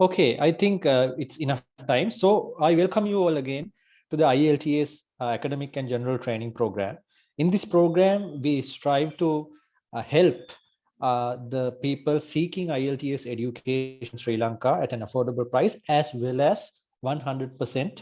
Okay, I think it's enough time. So I welcome you all again to the IELTS Academic and General Training Program. In this program, we strive to help the people seeking IELTS education in Sri Lanka at an affordable price, as well as 100%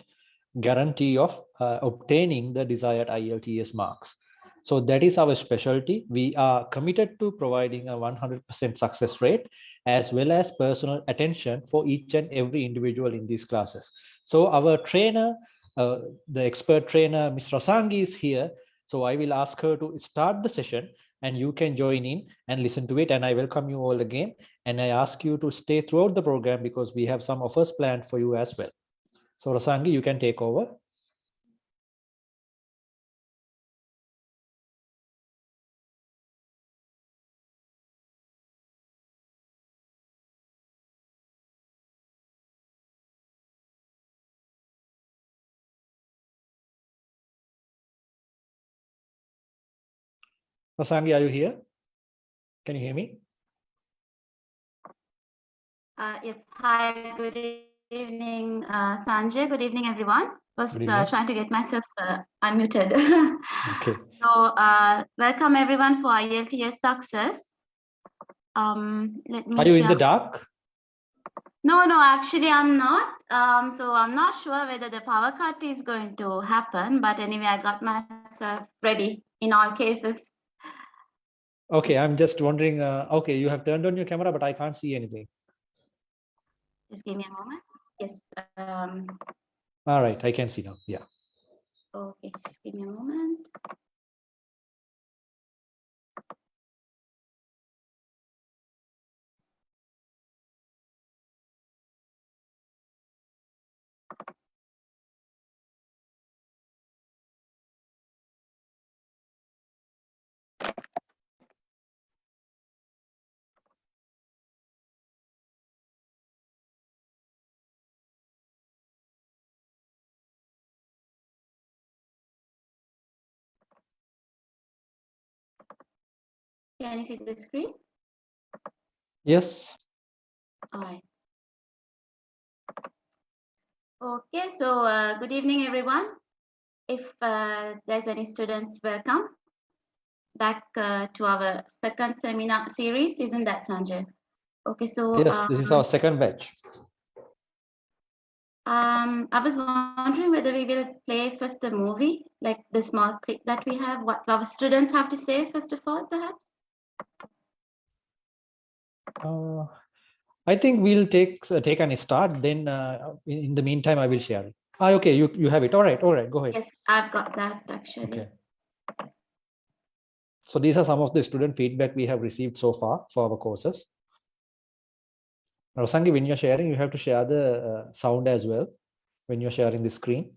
guarantee of obtaining the desired IELTS marks. So that is our specialty. We are committed to providing a 100% success rate, as well as personal attention for each and every individual in these classes. So our trainer, the expert trainer, Ms.Rasangi is here. So I will ask her to start the session and you can join in and listen to it. And I welcome you all again. And I ask you to stay throughout the program because we have some offers planned for you as well. So Rasangi, you can take over. Rasangi, are you here? Can you hear me? Yes. Hi, good evening, Sanjay. Good evening, everyone. Was trying to get myself unmuted. Okay. So welcome everyone for IELTS Success. Let me Are you in the dark? No, actually I'm not. So I'm not sure whether the power cut is going to happen, but anyway, I got myself ready in all cases. Okay, I'm just wondering, okay, you have turned on your camera, but I can't see anything. Just give me a moment. Yes. All right, I can see now. Yeah. Okay, just give me a moment. Can you see the screen? Yes. All right. Okay, so good evening, everyone. If there's any students, welcome back to our second seminar series, isn't that, Sanjay? Okay, so yes, this is our second batch. I was wondering whether we will play first the movie, like the small clip that we have, what our students have to say, first of all, perhaps? I think we'll take an start. Then in the meantime, I will share it. Okay, you have it. All right, go ahead. Yes, I've got that actually. Okay. So these are some of the student feedback we have received so far for our courses. Rasangi, when you're sharing, you have to share the sound as well when you're sharing the screen.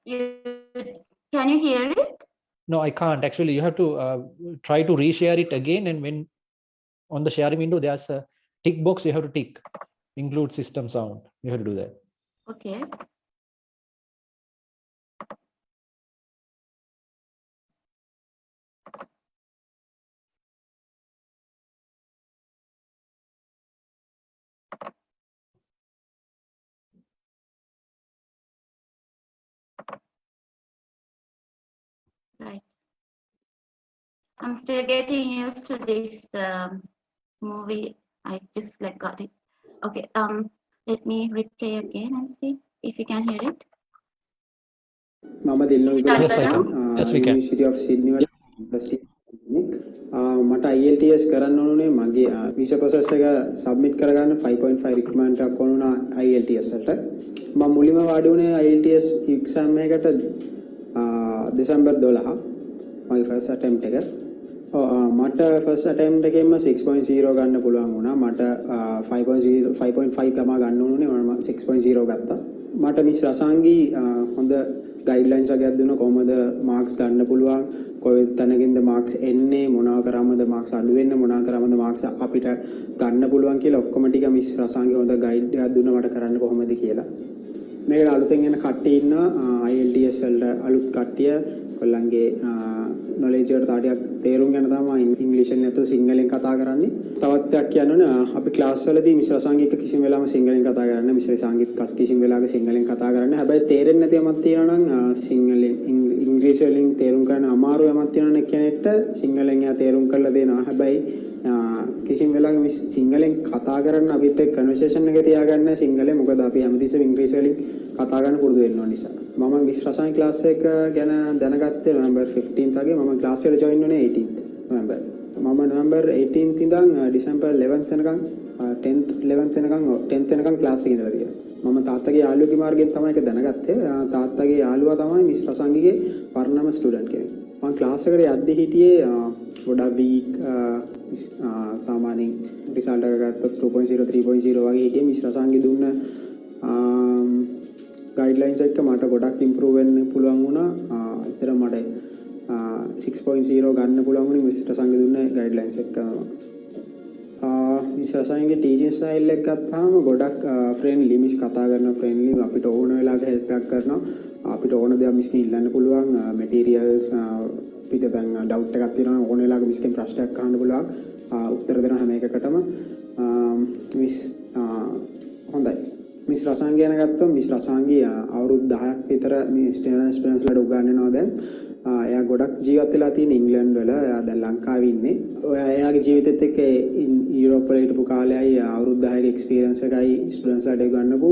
Can you hear it? No, I can't. Actually, you have to try to reshare it again. And when on the sharing window, there's a tick box you have to tick. Include system sound. You have to do that. Okay. Right. I'm still getting used to this movie. I just got it. Okay. Let me replay again and see if you can hear it. Mama Dilno Yes, we can. University of Sydney University. මට IELTS කරන්න ඕනේ මගේ visa process එක submit කරගන්න 5.5 requirement එකක් වුණා IELTS වලට මම මුලින්ම වාඩි වුණේ IELTS exam එකකට දෙසැම්බර් 12 මගේ first attempt එක මට first attempt එකෙන්ම 6.0 ගන්න පුළුවන් වුණා මට 5.5 ගම ගන්න ඕනේ මම 6.0 ගත්තා මට මිස් රසාංගි හොඳ guidelines වගේක් දුන්නා කොහොමද marks ගන්න පුළුවන් කොයි තැනකින්ද marks එන්නේ මොනවා කරාමද marks අඩු වෙන්නේ මොනවා කරාමද marks අපිට ගන්න පුළුවන් කියලා ඔක්කොම ටික මිස් රසාංගි හොඳ guide එකක් දුන්නා මට කරන්න කොහොමද කියලා මේකට අලුතෙන් එන කට්ටිය ඉන්නවා IELTS වලට අලුත් කට්ටිය කොල්ලන්ගේ knowledge එකට තාටියක් තේරුම් ගන්න තමයි ඉංග්‍රීසියෙන් නැතුව සිංහලෙන් කතා කරන්නේ. තවත් එකක් කියන්න අපි ක්ලාස් වලදී මිස් රසංගි එක්ක කිසිම වෙලාවම සිංහලෙන් කතා කරන්නේ මිස් රසංගිත් කිසිම වෙලාවක සිංහලෙන් කතා කරන්නේ. හැබැයි තේරෙන්නේ නැති යමක් තියෙනවා නම් සිංහලෙන් ඉංග්‍රීසි වලින් තේරුම් ගන්න අමාරු යමක් තියෙනවා නේ කෙනෙක්ට සිංහලෙන් එයා තේරුම් කරලා දෙනවා. හැබැයි කිසිම වෙලාවක සිංහලෙන් කතා කරන්න අපිත් එක්ක කන්වර්සේෂන් එක තියාගන්න සිංහලෙන් මොකද අපි හැමතිස්සෙම ඉංග්‍රීසි වලින් කතා කරන්න පුරුදු වෙන්න ඕන නිසා. මම මිස් රසංගි ක්ලාස් එක ගැන දැනගත්තේ November 15th වගේ මම ක්ලාස් එකට join වුණේ 18th November. මම November 18th ඉඳන් December 11th වෙනකන් 10th 11th වෙනකන් 10th වෙනකන් ක්ලාස් එකේ ඉඳලා තියෙනවා. මම තාත්තගේ යාළුවගේ මාර්ගයෙන් තමයි ඒක දැනගත්තේ. තාත්තගේ යාළුවා තමයි මිස් රසංගිගේ පරණම ස්ටුඩන්ට් කෙනෙක්. මම ක්ලාස් එකට යද්දි හිටියේ ගොඩක් වීක් සාමාන්‍යයෙන් රිසල්ට් එක ගත්තොත් 2.0 3.0 වගේ හිටියේ මිස් රසංගි දුන්න ගයිඩ්ලයින්ස් එක මට ගොඩක් ඉම්ප්‍රූව් වෙන්න පුළුවන් වුණා. අතර මට 6.0 ගන්න පුළුවන් වුණේ මිස් රසංගි දුන්න ගයිඩ්ලයින්ස් එක. මිස් රසංගිගේ ටීචින් ස්ටයිල් එක ගත්තාම ගොඩක් ෆ්‍රෙන්ඩ්ලි මිස් කතා කරන ෆ්‍රෙන්ඩ්ලි අපිට ඕන වෙලාවක හෙල්ප් එකක් කරනවා. අපිට ඕන දේවල් මිස්කින් ඉල්ලන්න පුළුවන් මැටීරියල්ස් අපිට දැන් ඩවුට් එකක් තියෙනවා ඕන වෙලාවක මිස්කින් ප්‍රශ්නයක් අහන්න පුළුවන්. උත්තර දෙන හැම එකකටම මිස් හොඳයි. මිස් රසංගි ගැන ගත්තොත් මිස් රසංගි අවුරුදු 10ක් විතර මේ ස්ටුඩන්ට්ස්ලාට උගන්වනවා දැන්. එයා ගොඩක් ජීවත් වෙලා තියෙන ඉංග්ලන්ඩ් වල. එයා දැන් ලංකාවේ ඉන්නේ. එයාගේ ජීවිතෙත් එක්ක යුරෝප් වල හිටපු කාලයයි අවුරුදු 10ක එක්ස්පීරියන්ස් එකයි ස්ටුඩන්ට්ස්ලාට උගන්වපු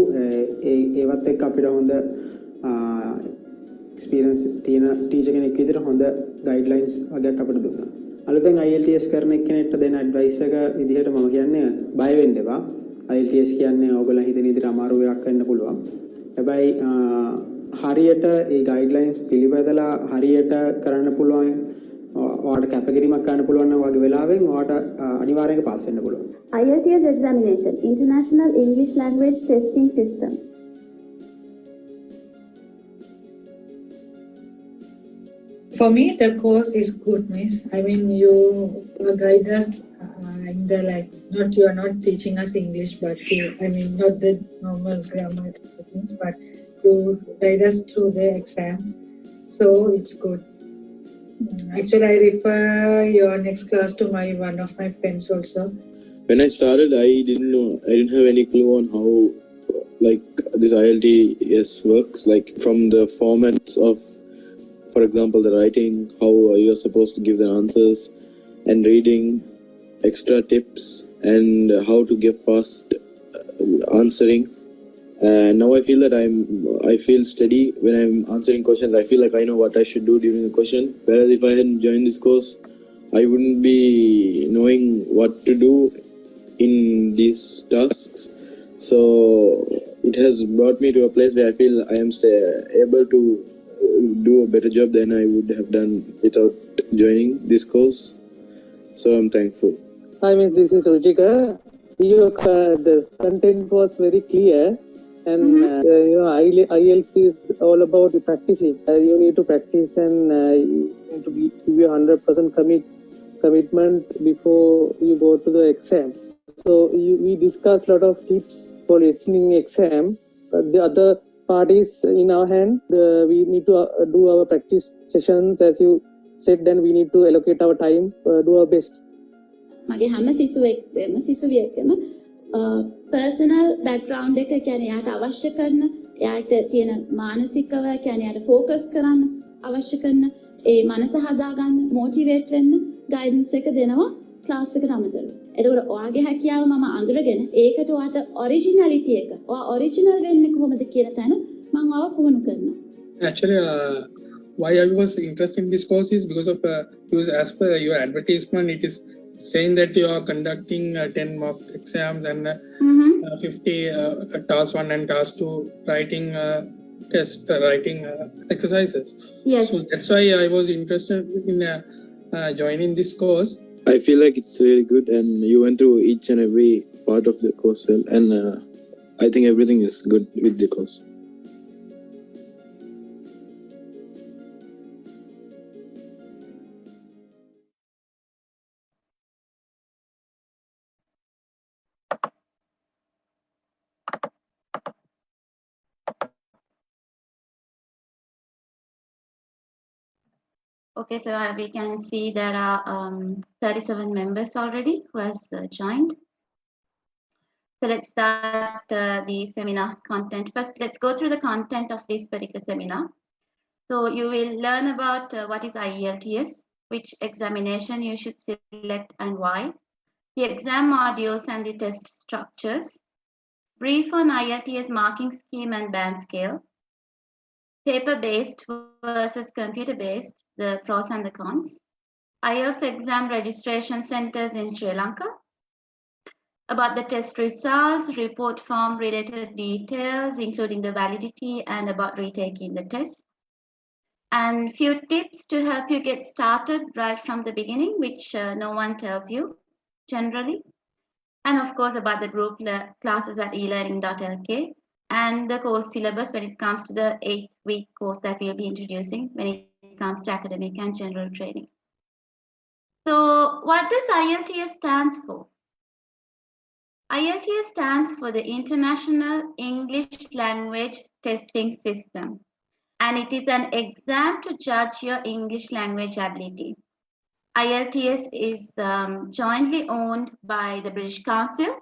ඒවත් එක්ක අපිට හොඳ එක්ස්පීරියන්ස් තියෙන ටීචර් කෙනෙක් විදිහට හොඳ ගයිඩ්ලයින්ස් වගේක් අපිට දුන්නා. අලුතෙන් IELTS කරන එක්කෙනෙක්ට දෙන ඇඩ්වයිස් එක විදිහට මම කියන්නේ බය වෙන්න එපා. IELTS කියන්නේ ඕගොල්ලෝ හිතන විදිහට අමාරු එකක් වෙන්න පුළුවන්. හැබැයි හරියට ඒ ගයිඩ්ලයින්ස් පිළිපදලා හරියට කරන්න පුළුවන් ඔයාලට කැපකිරීමක් කරන්න පුළුවන් නම් වගේ වෙලාවෙන් ඔයාලට අනිවාර්යයෙන් පාස් වෙන්න පුළුවන්. IELTS examination, International English Language Testing System. For me, the course is good, miss. I mean, you guide us in the like, not you are not teaching us English, but you, I mean, not the normal grammar things, but you guide us through the exam. So it's good. Actually, I refer your next class to one of my friends also. When I started, I didn't have any clue on how like this IELTS works, like from the formats of, for example, the writing, how you are supposed to give the answers, and reading, extra tips, and how to give fast answering. And now I feel that I feel steady when I'm answering questions. I feel like I know what I should do during the question. Whereas if I hadn't joined this course, I wouldn't be knowing what to do in these tasks. So it has brought me to a place where I feel I am able to do a better job than I would have done without joining this course. So I'm thankful. Hi, Miss. This is Ruchika. The content was very clear, and IELTS is all about the practicing. You need to practice, and you need to give you 100% commitment before you go to the exam. So we discussed a lot of tips for listening exam. The other part is in our hand. We need to do our practice sessions, as you said, then we need to allocate our time, do our best. මගේ හැම සිසුවියකම personal background එක කියන්නේ යාට අවශ්‍ය කරන යාට තියෙන මානසිකව කියන්නේ යාට focus කරන්න අවශ්‍ය කරන ඒ මනස හදාගන්න motivate වෙන්න guidance එක දෙනවා class එකට අමතරව. එතකොට ඔයාගේ හැකියාව මම අඳුරගෙන ඒකට ඔයාට originality එක ඔයා original වෙන්නේ කොහොමද කියන තැන මම ඔයාව පුහුණු කරනවා. Actually, why I was interested in this course is because as per your advertisement, it is saying that you are conducting 10 mock exams and 50 task 1 and task 2 writing writing exercises. Yes. So that's why I was interested in joining this course. I feel like it's really good, and you went through each and every part of the course well, and I think everything is good with the course. Okay, so we can see there are 37 members already who has joined. So let's start the seminar content. First, let's go through the content of this particular seminar. So you will learn about what is IELTS, which examination you should select and why, the exam modules and the test structures, brief on IELTS marking scheme and band scale, paper-based versus computer-based, the pros and the cons, IELTS exam registration centers in Sri Lanka, about the test results, report form related details, including the validity and about retaking the test, and few tips to help you get started right from the beginning, which no one tells you generally. And of course, about the group classes at elearning.lk and the course syllabus when it comes to the 8-week course that we'll be introducing when it comes to academic and general training. So what does IELTS stands for? IELTS stands for the International English Language Testing System, and it is an exam to judge your English language ability. IELTS is jointly owned by the British Council,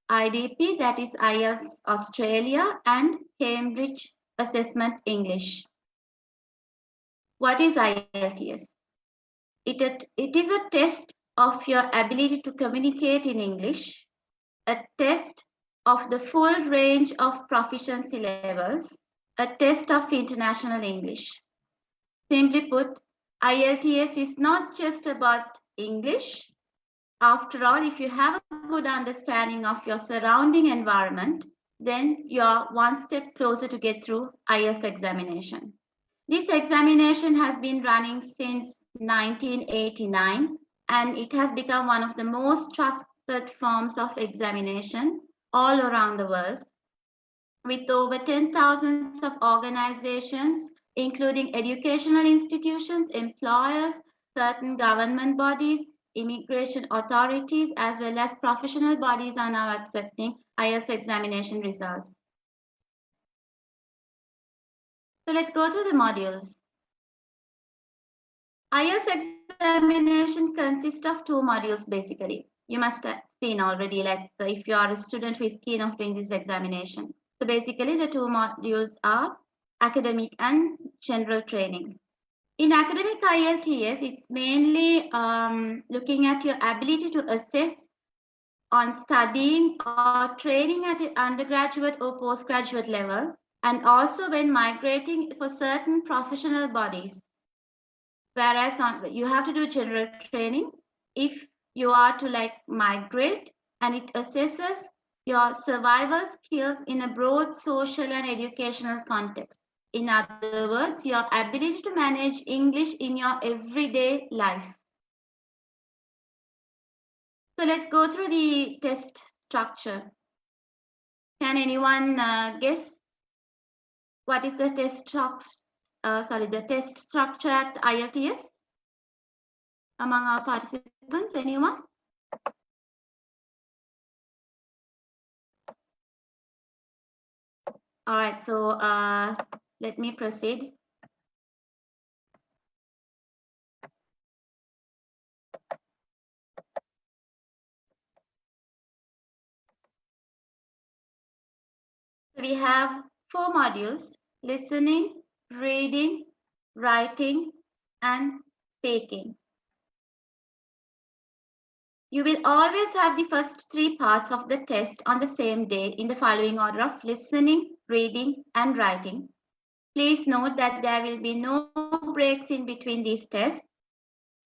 IDP, that is IELTS Australia, and Cambridge Assessment English. What is IELTS? It is a test of your ability to communicate in English, a test of the full range of proficiency levels, a test of international English. Simply put, IELTS is not just about English. After all, if you have a good understanding of your surrounding environment, then you're one step closer to get through IELTS examination. This examination has been running since 1989, and it has become one of the most trusted forms of examination all around the world, with over 10,000 of organizations, including educational institutions, employers, certain government bodies, immigration authorities, as well as professional bodies are now accepting IELTS examination results. So let's go through the modules. IELTS examination consists of 2 modules basically. You must have seen already, like if you are a student who is keen of doing this examination. So basically the 2 modules are academic and general training. In academic IELTS, it's mainly looking at your ability to assess on studying or training at an undergraduate or postgraduate level, and also when migrating for certain professional bodies. Whereas you have to do general training if you are to like migrate, and it assesses your survival skills in a broad social and educational context. In other words, your ability to manage English in your everyday life. So let's go through the test structure. Can anyone guess what is the test structure at IELTS among our participants? Anyone? All right, so let me proceed. We have 4 modules: listening, reading, writing, and speaking. You will always have the first 3 parts of the test on the same day in the following order of listening, reading, and writing. Please note that there will be no breaks in between these tests.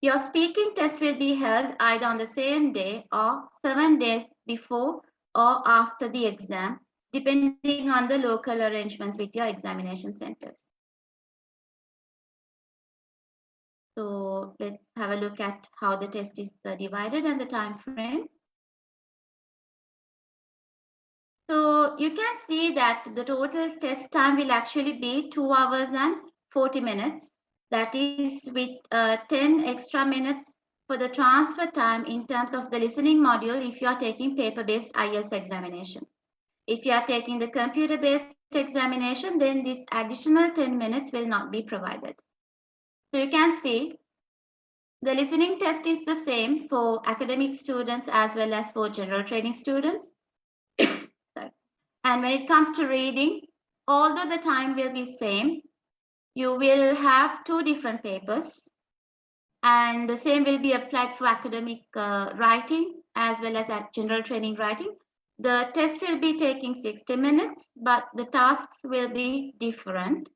Your speaking test will be held either on the same day or 7 days before or after the exam, depending on the local arrangements with your examination centers. So let's have a look at how the test is divided and the time frame. So you can see that the total test time will actually be 2 hours and 40 minutes. That is with 10 extra minutes for the transfer time in terms of the listening module if you are taking paper-based IELTS examination. If you are taking the computer-based examination, then this additional 10 minutes will not be provided. So you can see the listening test is the same for academic students as well as for general training students. Sorry. And when it comes to reading, although the time will be same, you will have 2 different papers, and the same will be applied for academic writing as well as at general training writing. The test will be taking 60 minutes, but the tasks will be different.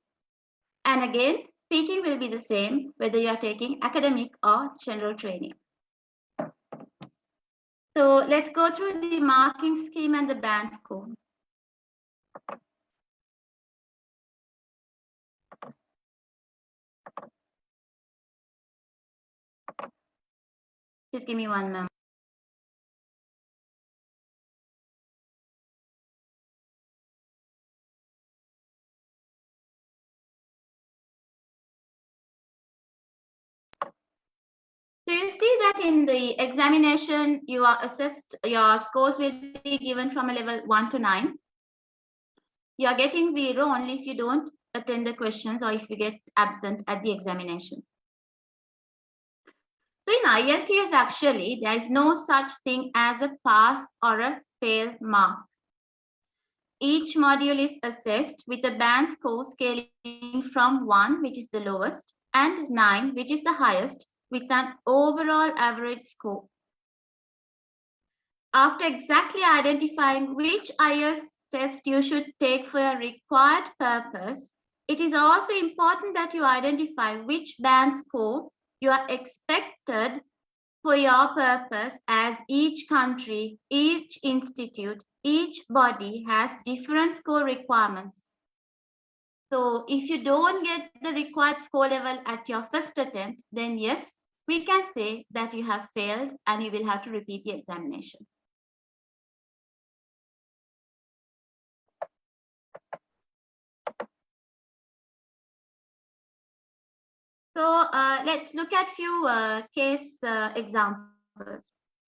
And again, speaking will be the same whether you are taking academic or general training. So let's go through the marking scheme and the band score. Just give me 1 moment. So you see that in the examination, you are assessed, your scores will be given from a level 1 to 9. You are getting 0 only if you don't attend the questions or if you get absent at the examination. So in IELTS, actually, there is no such thing as a pass or a fail mark. Each module is assessed with a band score scaling from 1, which is the lowest, and 9, which is the highest, with an overall average score. After exactly identifying which IELTS test you should take for your required purpose, it is also important that you identify which band score you are expected for your purpose, as each country, each institute, each body has different score requirements. So if you don't get the required score level at your first attempt, then yes, we can say that you have failed and you will have to repeat the examination. So let's look at few case examples.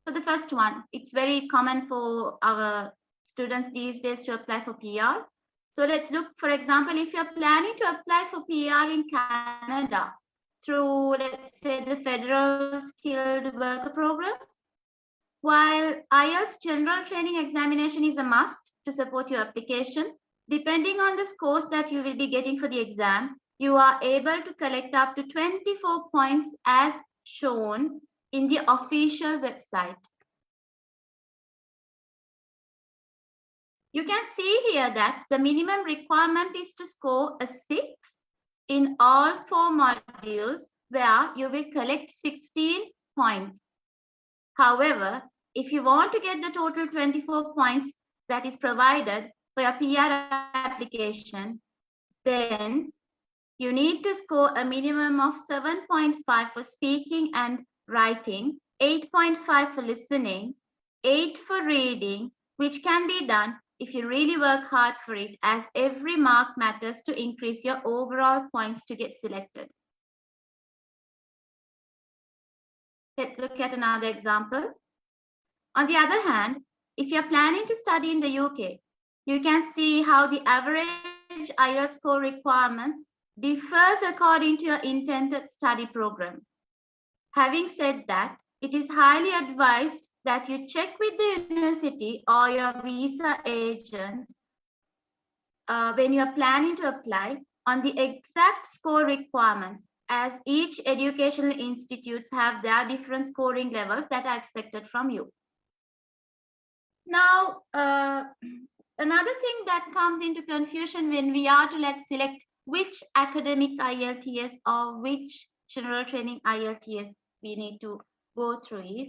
So the first one, it's very common for our students these days to apply for PR. So let's look, for example, if you're planning to apply for PR in Canada through, let's say, the Federal Skilled Worker Program, while IELTS General Training Examination is a must to support your application, depending on the scores that you will be getting for the exam, you are able to collect up to 24 points as shown in the official website. You can see here that the minimum requirement is to score a 6 in all 4 modules, where you will collect 16 points. However, if you want to get the total 24 points that is provided for your PR application, then you need to score a minimum of 7.5 for speaking and writing, 8.5 for listening, 8 for reading, which can be done if you really work hard for it, as every mark matters to increase your overall points to get selected. Let's look at another example. On the other hand, if you're planning to study in the UK, you can see how the average IELTS score requirements differs according to your intended study program. Having said that, it is highly advised that you check with the university or your visa agent when you're planning to apply on the exact score requirements, as each educational institutes have their different scoring levels that are expected from you. Now, another thing that comes into confusion when we are to select which academic IELTS or which general training IELTS we need to go through is,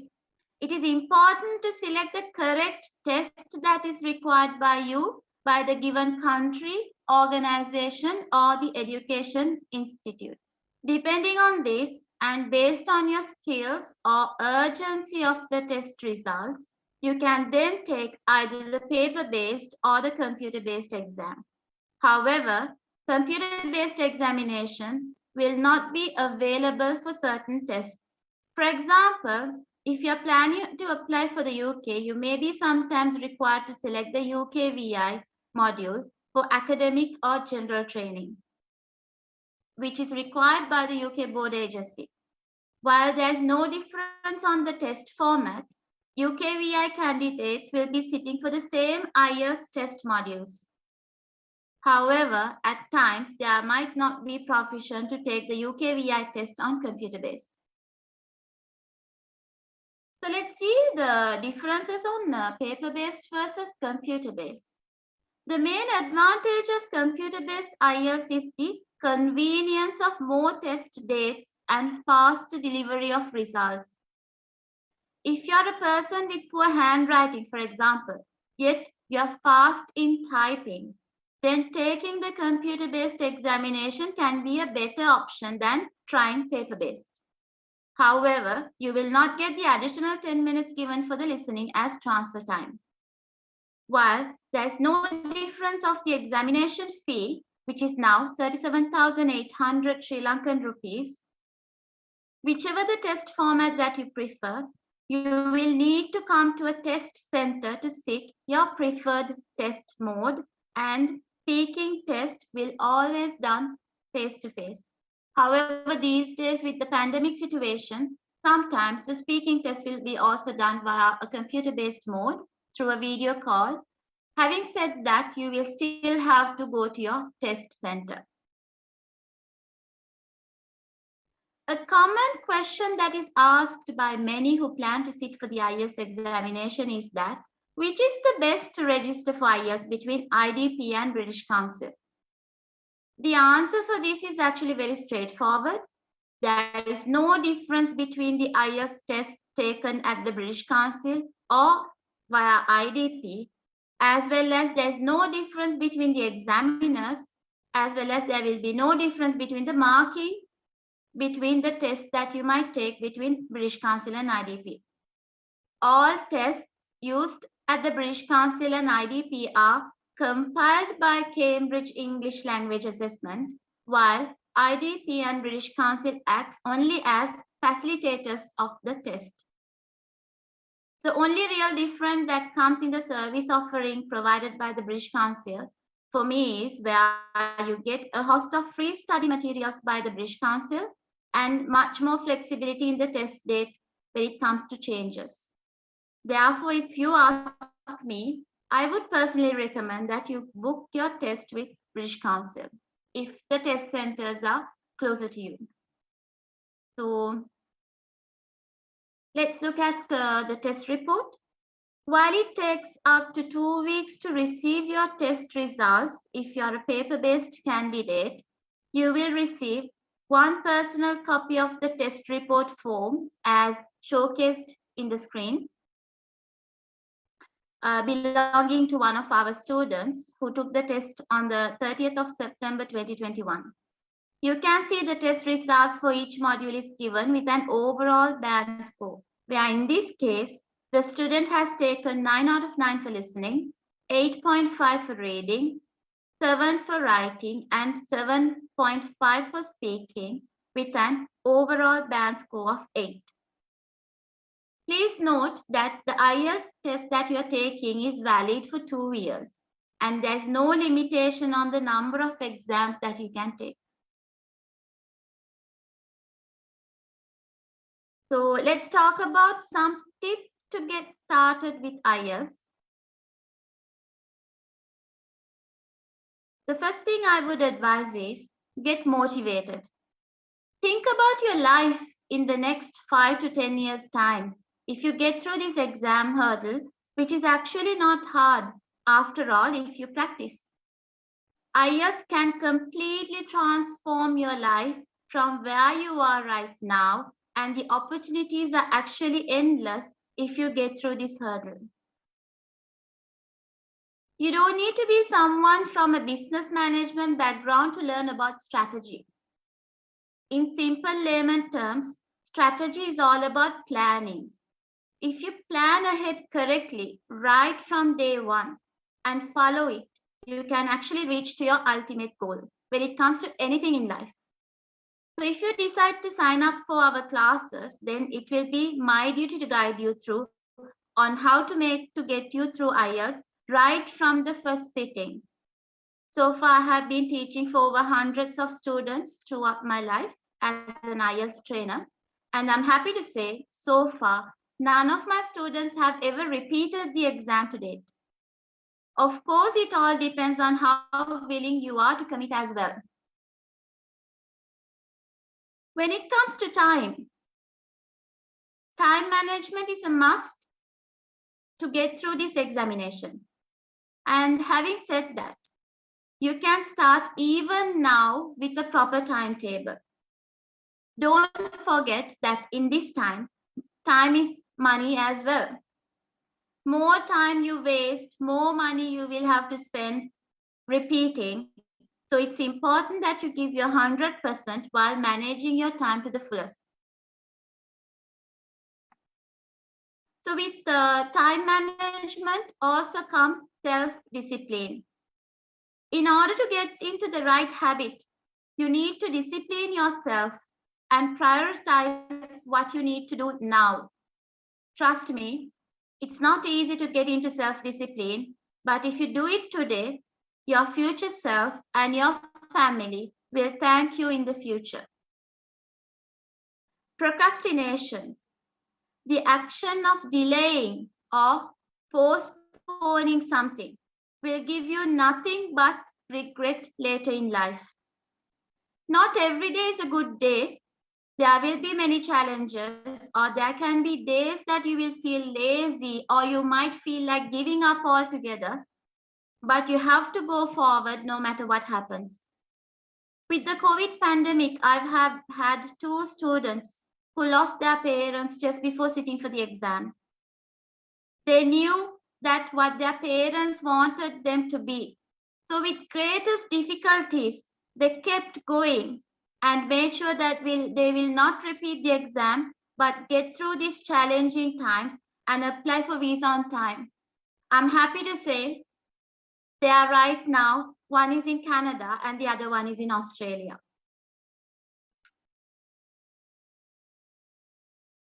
it is important to select the correct test that is required by you, by the given country, organization, or the education institute. Depending on this and based on your skills or urgency of the test results, you can then take either the paper-based or the computer-based exam. However, computer-based examination will not be available for certain tests. For example, if you're planning to apply for the UK, you may be sometimes required to select the UKVI module for academic or general training. which is required by the UK board agency. While there's no difference on the test format, UKVI candidates will be sitting for the same IELTS test modules. However, at times, there might not be provision to take the UKVI test on computer-based. So let's see the differences on paper-based versus computer-based. The main advantage of computer-based IELTS is the convenience of more test dates and fast delivery of results. If you're a person with poor handwriting, for example, yet you're fast in typing, then taking the computer-based examination can be a better option than trying paper-based. However, you will not get the additional 10 minutes given for the listening as transfer time. While there's no difference of the examination fee, which is now 37,800 Sri Lankan rupees, whichever the test format that you prefer, you will need to come to a test center to sit your preferred test mode, and speaking test will always done face-to-face. However, these days with the pandemic situation, sometimes the speaking test will be also done via a computer-based mode through a video call. Having said that, you will still have to go to your test center. A common question that is asked by many who plan to sit for the IELTS examination is that, which is the best to register for IELTS between IDP and British Council? The answer for this is actually very straightforward. There is no difference between the IELTS test taken at the British Council or via IDP, as well as there's no difference between the examiners, as well as there will be no difference between the marking between the tests that you might take between British Council and IDP. All tests used at the British Council and IDP are compiled by Cambridge English Language Assessment, while IDP and British Council acts only as facilitators of the test. The only real difference that comes in the service offering provided by the British Council for me is where you get a host of free study materials by the British Council and much more flexibility in the test date when it comes to changes. Therefore, if you ask me, I would personally recommend that you book your test with British Council if the test centers are closer to you. So let's look at the test report. While it takes up to 2 weeks to receive your test results, if you're a paper-based candidate, you will receive one personal copy of the test report form as showcased in the screen, belonging to one of our students who took the test on the 30th of September 2021. You can see the test results for each module is given with an overall band score, where in this case, the student has taken 9 out of 9 for listening, 8.5 for reading, 7 for writing, and 7.5 for speaking, with an overall band score of 8. Please note that the IELTS test that you are taking is valid for 2 years, and there's no limitation on the number of exams that you can take. So let's talk about some tips to get started with IELTS. The first thing I would advise is get motivated. Think about your life in the next 5 to 10 years' time. If you get through this exam hurdle, which is actually not hard, after all, if you practice. IELTS can completely transform your life from where you are right now, and the opportunities are actually endless if you get through this hurdle. You don't need to be someone from a business management background to learn about strategy. In simple layman terms, strategy is all about planning. If you plan ahead correctly right from day one and follow it, you can actually reach to your ultimate goal when it comes to anything in life. So if you decide to sign up for our classes, then it will be my duty to guide you through on how to get you through IELTS right from the first sitting. So far, I have been teaching for over hundreds of students throughout my life as an IELTS trainer. And I'm happy to say, so far, none of my students have ever repeated the exam to date. Of course, it all depends on how willing you are to commit as well. When it comes to time management is a must to get through this examination. And having said that, you can start even now with a proper timetable. Don't forget that in this time is money as well. More time you waste, more money you will have to spend repeating. So it's important that you give your 100% while managing your time to the fullest. So with time management also comes self-discipline. In order to get into the right habit, you need to discipline yourself and prioritize what you need to do now. Trust me, it's not easy to get into self-discipline, but if you do it today, your future self and your family will thank you in the future. Procrastination, the action of delaying or postponing something, will give you nothing but regret later in life. Not every day is a good day. There will be many challenges, or there can be days that you will feel lazy, or you might feel like giving up altogether. But you have to go forward no matter what happens. With the COVID pandemic, I've had 2 students who lost their parents just before sitting for the exam. They knew that what their parents wanted them to be. So with greatest difficulties, they kept going and made sure that they will not repeat the exam, but get through these challenging times and apply for visa on time. I'm happy to say they are right now. One is in Canada and the other one is in Australia.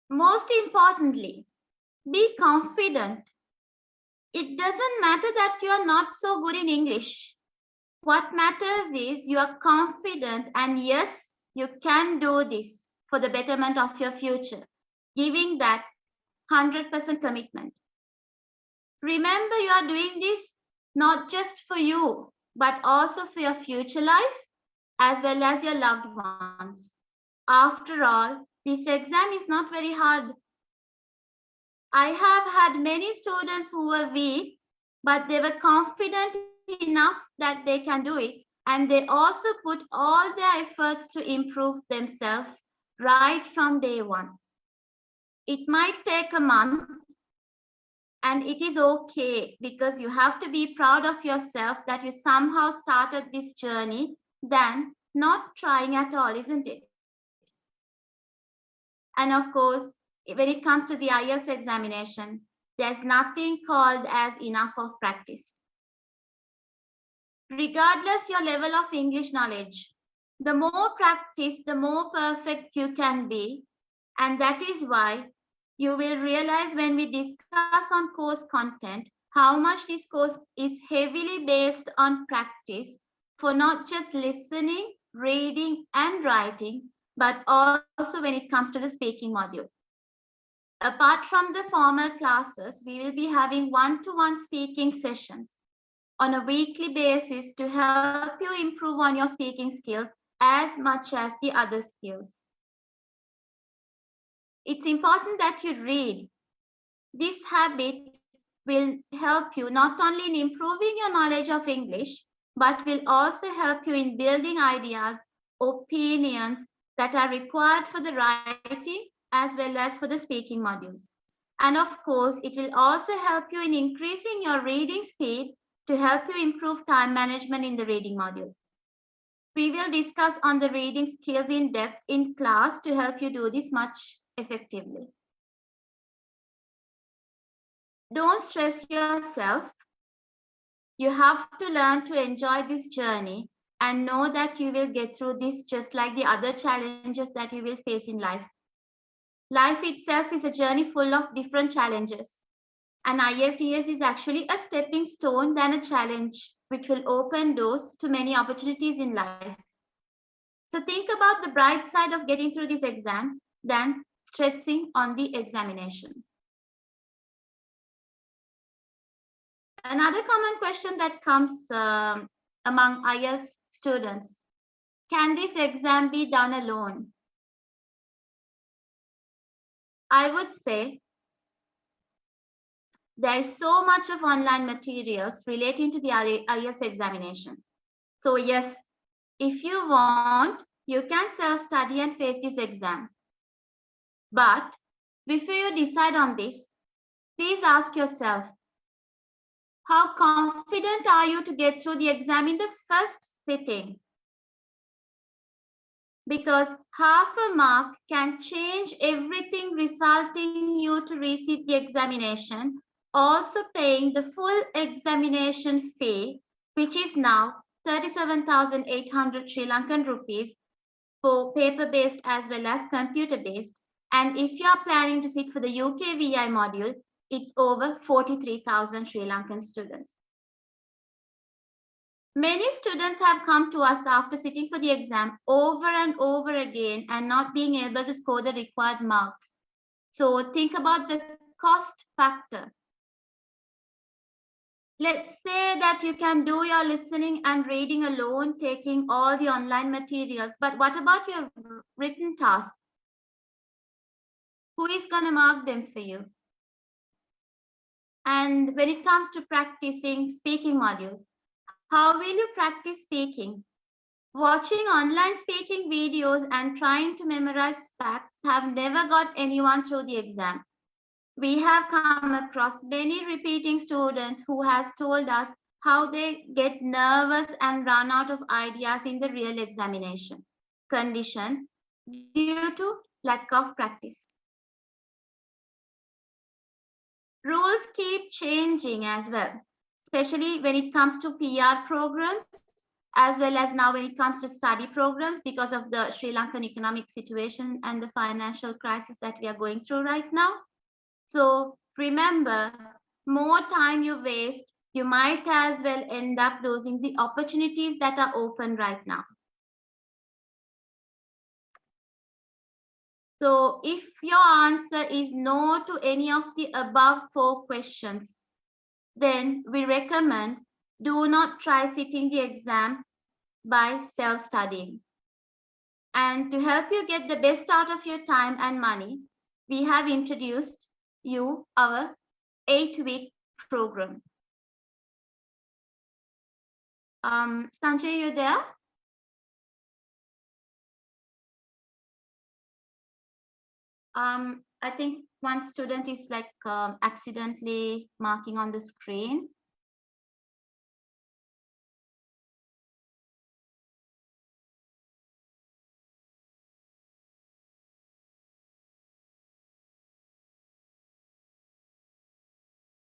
Most importantly, be confident. It doesn't matter that you are not so good in English. What matters is you are confident and yes, you can do this for the betterment of your future, giving that 100% commitment. Remember, you are doing this not just for you, but also for your future life as well as your loved ones. After all, this exam is not very hard. I have had many students who were weak, but they were confident enough that they can do it. And they also put all their efforts to improve themselves right from day one. It might take a month, and it is okay because you have to be proud of yourself that you somehow started this journey than not trying at all, isn't it? And of course, when it comes to the IELTS examination, there's nothing called as enough of practice. Regardless your level of English knowledge, the more practice, the more perfect you can be. And that is why you will realize when we discuss on course content, how much this course is heavily based on practice for not just listening, reading, and writing, but also when it comes to the speaking module. Apart from the formal classes, we will be having one-to-one speaking sessions on a weekly basis to help you improve on your speaking skills as much as the other skills. It's important that you read. This habit will help you not only in improving your knowledge of English, but will also help you in building ideas, opinions that are required for the writing as well as for the speaking modules. And of course, it will also help you in increasing your reading speed to help you improve time management in the reading module. We will discuss on the reading skills in depth in class to help you do this much effectively. Don't stress yourself. You have to learn to enjoy this journey and know that you will get through this just like the other challenges that you will face in life. Life itself is a journey full of different challenges. And IELTS is actually a stepping stone than a challenge, which will open doors to many opportunities in life. So think about the bright side of getting through this exam than stressing on the examination. Another common question that comes among IELTS students: can this exam be done alone? I would say there is so much of online materials relating to the IELTS examination. So yes, if you want, you can self-study and face this exam. But before you decide on this, please ask yourself, how confident are you to get through the exam in the first sitting? Because half a mark can change everything, resulting you to receive the examination, also paying the full examination fee, which is now 37,800 Sri Lankan rupees for paper-based as well as computer-based. And if you are planning to sit for the UKVI module, it's over 43,000 Sri Lankan students. Many students have come to us after sitting for the exam over and over again and not being able to score the required marks. So think about the cost factor. Let's say that you can do your listening and reading alone, taking all the online materials, but what about your written tasks? Who is going to mark them for you? And when it comes to practicing speaking module, how will you practice speaking? Watching online speaking videos and trying to memorize facts have never got anyone through the exam. We have come across many repeating students who has told us how they get nervous and run out of ideas in the real examination condition due to lack of practice. Rules keep changing as well, especially when it comes to PR programs, as well as now when it comes to study programs because of the Sri Lankan economic situation and the financial crisis that we are going through right now. So remember, more time you waste, you might as well end up losing the opportunities that are open right now. So if your answer is no to any of the above 4 questions, then we recommend do not try sitting the exam by self-studying. And to help you get the best out of your time and money, we have introduced you our 8-week program. Sanjay, you there? I think one student is like accidentally marking on the screen.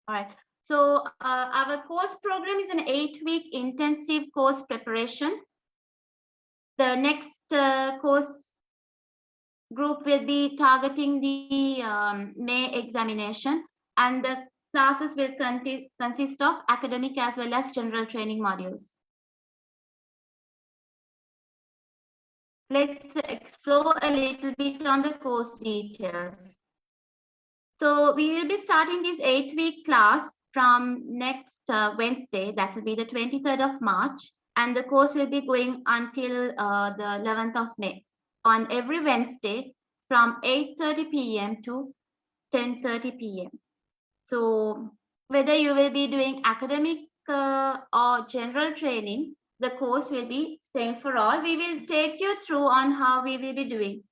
All right. So our course program is an 8-week intensive course preparation. The next course group will be targeting the May examination, and the classes will consist of academic as well as general training modules. Let's explore a little bit on the course details. So we will be starting this 8-week class from next Wednesday, that will be the 23rd of March, and the course will be going until the 11th of May on every Wednesday from 8:30 p.m. to 10:30 p.m. So whether you will be doing academic or general training, the course will be same for all. We will take you through on how we will be doing.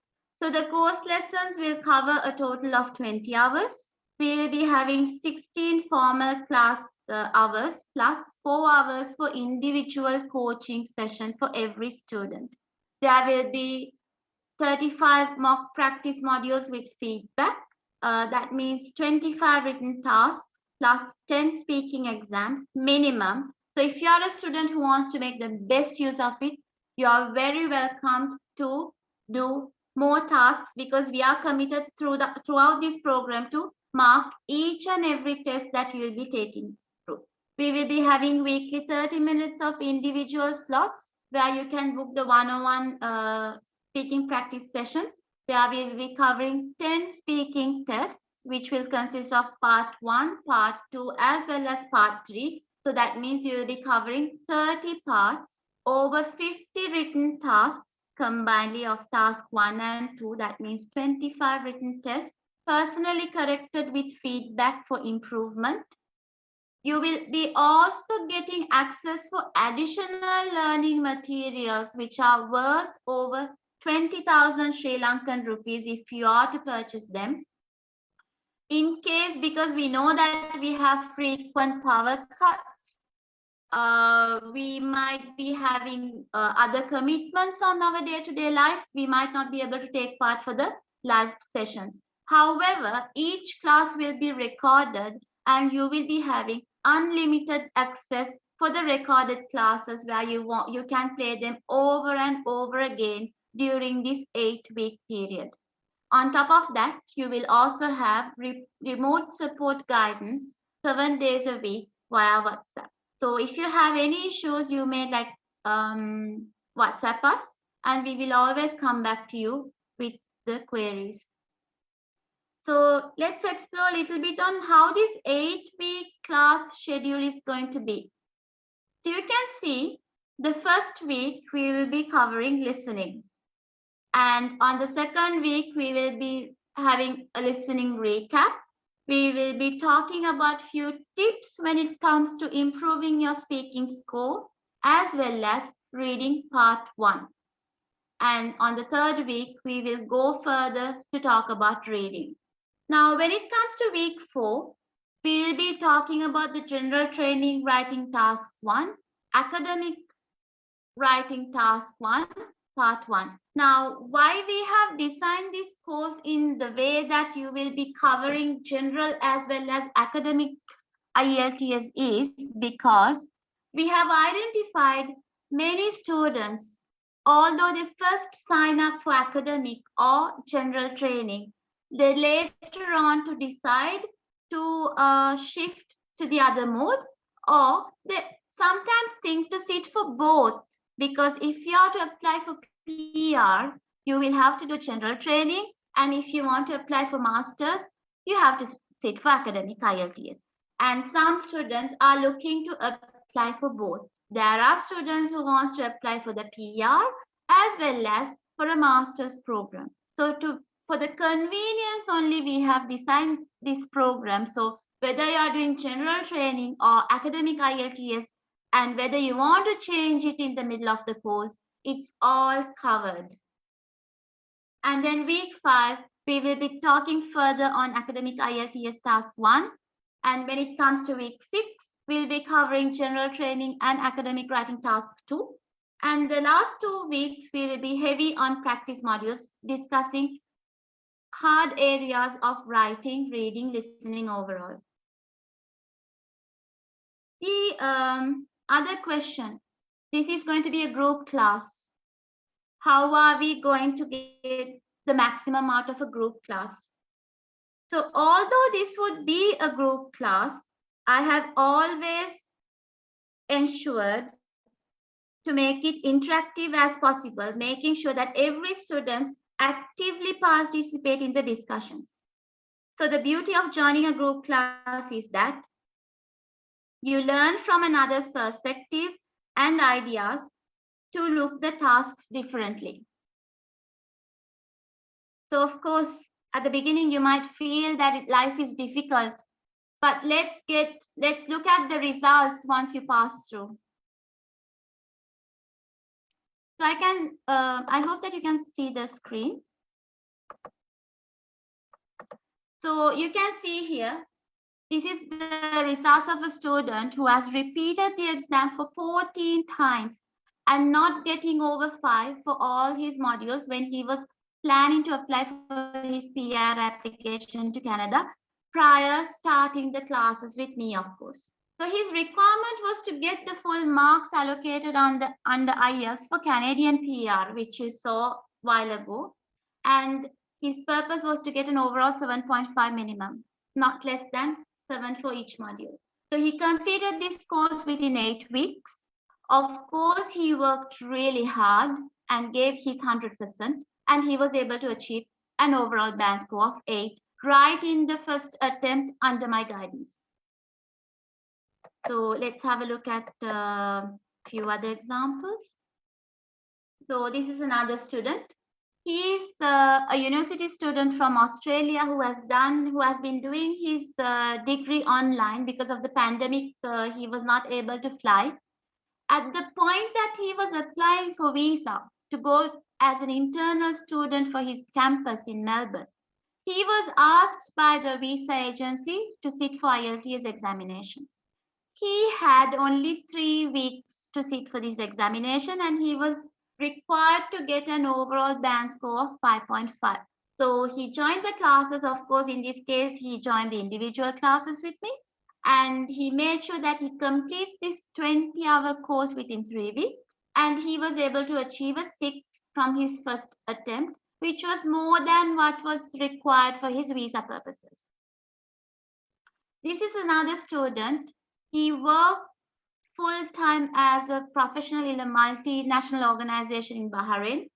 So the course lessons will cover a total of 20 hours. We will be having 16 formal class hours plus 4 hours for individual coaching session for every student. There will be 35 mock practice modules with feedback. That means 25 written tasks plus 10 speaking exams minimum. So if you are a student who wants to make the best use of it, you are very welcome to do more tasks because we are committed throughout this program to mark each and every test that you will be taking through. We will be having weekly 30 minutes of individual slots where you can book the one-on-one speaking practice sessions, where we will be covering 10 speaking tests, which will consist of part 1, part 2, as well as part 3. So that means you will be covering 30 parts, over 50 written tasks combinedly of task 1 and 2. That means 25 written tests, personally corrected with feedback for improvement. You will be also getting access for additional learning materials, which are worth over 20,000 Sri Lankan rupees if you are to purchase them. In case, because we know that we have frequent power cuts, we might be having other commitments on our day-to-day life. We might not be able to take part for the live sessions. However, each class will be recorded and you will be having unlimited access for the recorded classes where you can play them over and over again during this 8-week period. On top of that, you will also have remote support guidance 7 days a week via WhatsApp. So if you have any issues, you may WhatsApp us and we will always come back to you with the queries. So let's explore a little bit on how this 8-week class schedule is going to be. So you can see the first week we will be covering listening. And on the second week, we will be having a listening recap. We will be talking about few tips when it comes to improving your speaking score, as well as reading part 1. And on the third week, we will go further to talk about reading. Now, when it comes to week 4, we will be talking about the general training writing task 1, academic writing task 1, part 1. Now, why we have designed this course in the way that you will be covering general as well as academic IELTS is because we have identified many students, although they first sign up for academic or general training, they later on to decide to shift to the other mode, or they sometimes think to sit for both, because if you are to apply for PR, you will have to do general training, and if you want to apply for masters, you have to sit for academic IELTS. And some students are looking to apply for both. There are students who wants to apply for the PR as well as for a master's program. So for the convenience only, we have designed this program. So whether you are doing general training or academic IELTS, and whether you want to change it in the middle of the course, it's all covered. And then week 5, we will be talking further on academic IELTS task 1. And when it comes to week 6, we'll be covering general training and academic writing task 2. And the last 2 weeks, we will be heavy on practice modules, discussing hard areas of writing, reading, listening overall. The other question, this is going to be a group class. How are we going to get the maximum out of a group class? So although this would be a group class, I have always ensured to make it interactive as possible, making sure that every student actively participate in the discussions. So the beauty of joining a group class is that you learn from another's perspective and ideas to look the tasks differently. So of course, at the beginning, you might feel that life is difficult, but let's look at the results once you pass through. So I hope that you can see the screen. So you can see here, this is the results of a student who has repeated the exam for 14 times and not getting over 5 for all his modules when he was planning to apply for his PR application to Canada prior starting the classes with me, of course. So his requirement was to get the full marks allocated under IELTS for Canadian PR, which you saw a while ago. And his purpose was to get an overall 7.5 minimum. not less than 7 for each module. So he completed this course within 8 weeks. Of course, he worked really hard and gave his 100%, and he was able to achieve an overall band score of 8 right in the first attempt under my guidance. So let's have a look at a few other examples. So this is another student. He is a university student from Australia who has been doing his degree online because of the pandemic. He was not able to fly. At the point that he was applying for visa to go as an internal student for his campus in Melbourne, he was asked by the visa agency to sit for IELTS examination. He had only 3 weeks to sit for this examination, and he was required to get an overall band score of 5.5. So he joined the classes. Of course, in this case, he joined the individual classes with me, and he made sure that he completes this 20-hour course within 3 weeks, and he was able to achieve a 6 from his first attempt, which was more than what was required for his visa purposes. This is another student. He worked full-time as a professional in a multinational organization in Bahrain.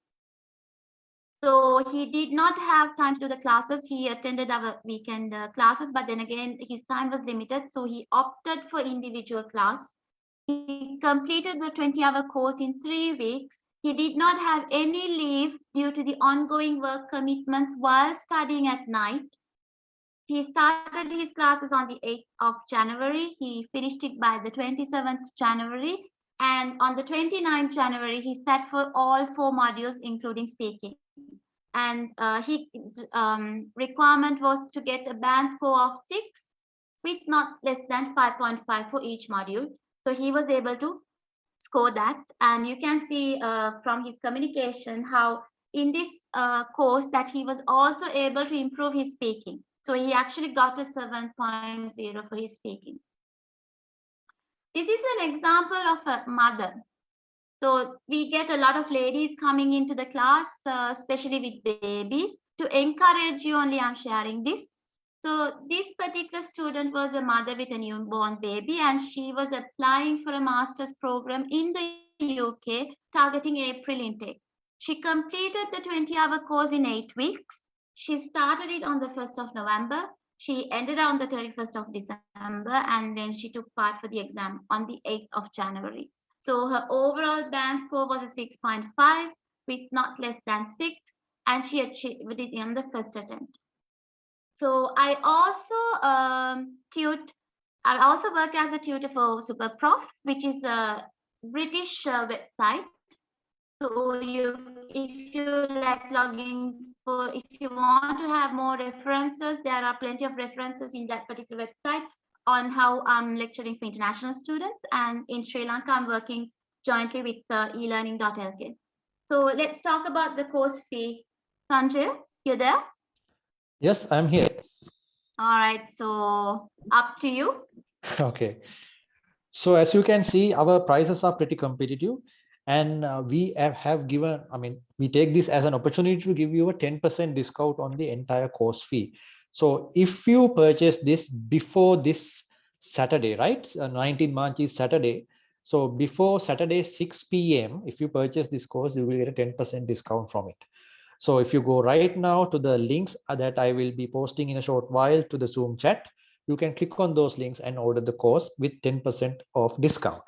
So he did not have time to do the classes. He attended our weekend classes, but then again, his time was limited. So he opted for individual class. He completed the 20-hour course in 3 weeks. He did not have any leave due to the ongoing work commitments while studying at night. He started his classes on the 8th of January. He finished it by the 27th January. And on the 29th January, he sat for all 4 modules, including speaking. And his requirement was to get a band score of 6 with not less than 5.5 for each module. So he was able to score that. And you can see from his communication how in this course that he was also able to improve his speaking. So he actually got a 7.0 for his speaking. This is an example of a mother. So we get a lot of ladies coming into the class, especially with babies. To encourage you only, I'm sharing this. So this particular student was a mother with a newborn baby, and she was applying for a master's program in the UK, targeting April intake. She completed the 20-hour course in 8 weeks. She started it on the 1st of November. She ended on the 31st of December, and then she took part for the exam on the 8th of January. So her overall band score was a 6.5 with not less than 6, and she achieved it in the first attempt. So I also work as a tutor for SuperProf, which is a British website. So if you like logging for, if you want to have more references, there are plenty of references in that particular website on how I'm lecturing for international students. And in Sri Lanka, I'm working jointly with elearning.lk. So let's talk about the course fee. Sanjay, you there? Yes, I'm here. All right, so up to you. Okay. So as you can see, our prices are pretty competitive, and we have given, we take this as an opportunity to give you a 10% discount on the entire course fee. So if you purchase this before this Saturday, right? 19 March is Saturday. So before Saturday, 6 p.m., if you purchase this course, you will get a 10% discount from it. So if you go right now to the links that I will be posting in a short while to the Zoom chat, you can click on those links and order the course with 10% off discount.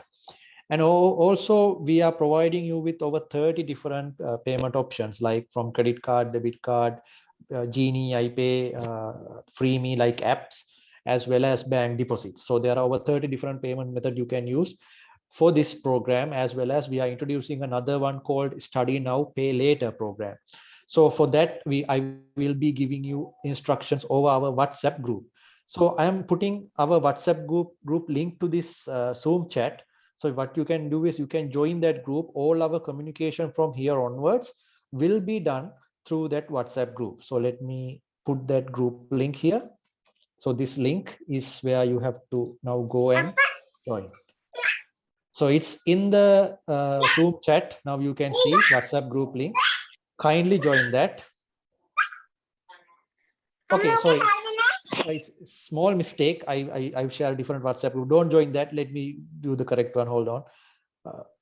And also we are providing you with over 30 different payment options, like from credit card, debit card, Genie, iPay, FreeMe like apps, as well as bank deposits. So there are over 30 different payment methods you can use for this program, as well as we are introducing another one called Study Now, Pay Later program. So for that, I will be giving you instructions over our WhatsApp group. So I am putting our WhatsApp group link to this Zoom chat. So what you can do is you can join that group. All our communication from here onwards will be done through that WhatsApp group. So let me put that group link here. So this link is where you have to now go and join. So it's in the Zoom chat. Now you can see WhatsApp group link. Kindly join that. Okay, sorry. small mistake. I've shared a different WhatsApp group. Don't join that. Let me do the correct one. Hold on.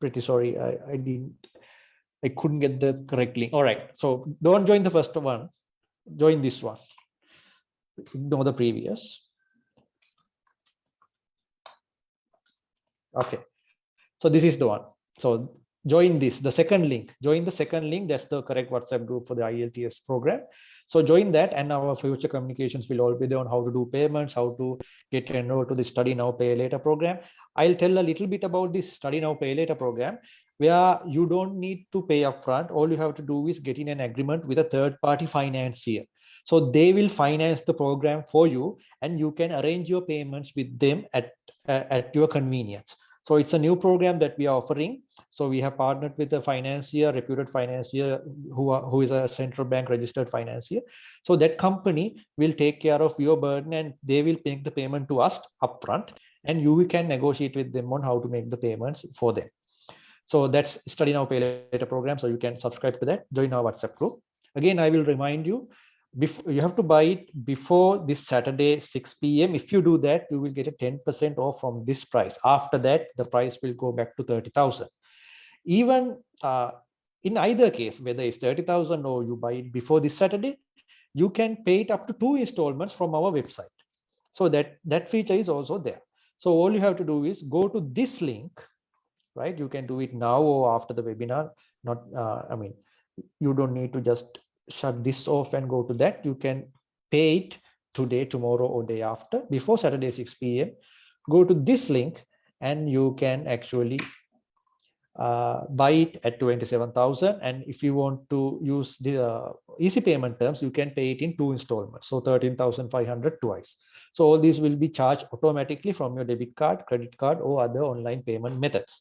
Pretty sorry. I couldn't get the correct link. All right. So don't join the first one. Join this one. Ignore the previous. Okay. So this is the one. So join this, the second link. Join the second link. That's the correct WhatsApp group for the IELTS program. So join that, and our future communications will all be there on how to do payments, how to get enrolled to the Study Now, Pay Later program. I'll tell a little bit about this Study Now, Pay Later program, where you don't need to pay upfront. All you have to do is get in an agreement with a third-party financier. So they will finance the program for you, and you can arrange your payments with them at your convenience. So it's a new program that we are offering. So we have partnered with a financier, reputed financier who is a central bank registered financier. So that company will take care of your burden, and they will make the payment to us upfront, and you can negotiate with them on how to make the payments for them. So that's Study Now, Pay Later program. So you can subscribe to that, join our WhatsApp group. Again, I will remind you, you have to buy it before this Saturday 6 p.m. If you do that, you will get a 10% off from this price. After that, the price will go back to 30,000. Even in either case, whether it's 30,000 or you buy it before this Saturday, you can pay it up to 2 installments from our website. So that feature is also there. So all you have to do is go to this link, right? You can do it now or after the webinar. You don't need to just shut this off and go to that. You can pay it today, tomorrow, or day after, before Saturday 6 p.m. Go to this link and you can actually buy it at 27,000. And if you want to use the easy payment terms, you can pay it in 2 installments. So 13,500 twice. So all these will be charged automatically from your debit card, credit card, or other online payment methods.